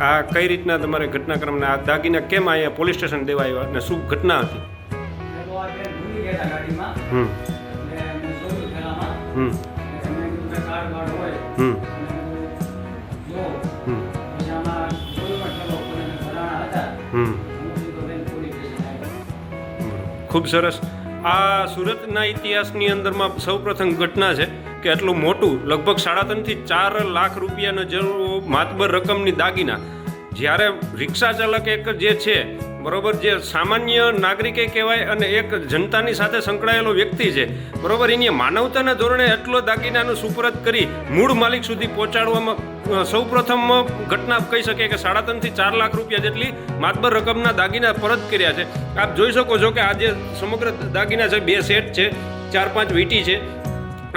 આ કઈ રીતના તમારે ઘટનાક્રમને આ દાગીના કેમ અહીંયા પોલીસ સ્ટેશન દેવા આવ્યા અને શું ઘટના હતી? હમ હમ હમ હમ ખૂબ સરસ. આ સુરતના ઇતિહાસની અંદરમાં સૌપ્રથમ ઘટના છે કે આટલું મોટું લગભગ 3.5 થી 4 લાખ રૂપિયાનો જેવો માતબર રકમની દાગીના, જ્યારે રિક્ષા ચાલક એક જે છે બરોબર, જે સામાન્ય નાગરિકે કહેવાય અને એક જનતાની સાથે સંકળાયેલો વ્યક્તિ છે બરોબર, એની માનવતાના ધોરણે એટલો દાગીનાનું સુપરત કરી મૂળ માલિક સુધી પહોંચાડવામાં સૌપ્રથમ ઘટના કહી શકીએ કે 3.5 થી 4 લાખ રૂપિયા જેટલી માતબર રકમના દાગીના પરત કર્યા છે. આપ જોઈ શકો છો કે આ જે સમગ્ર દાગીના છે 2 સેટ છે, 4-5 વીંટી છે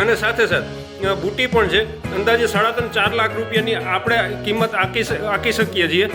અને સાથે સાથે બુટી પણ છે. અંદાજે 3.5-4 લાખ રૂપિયાની આપણે કિંમત આંકી શકીએ છીએ.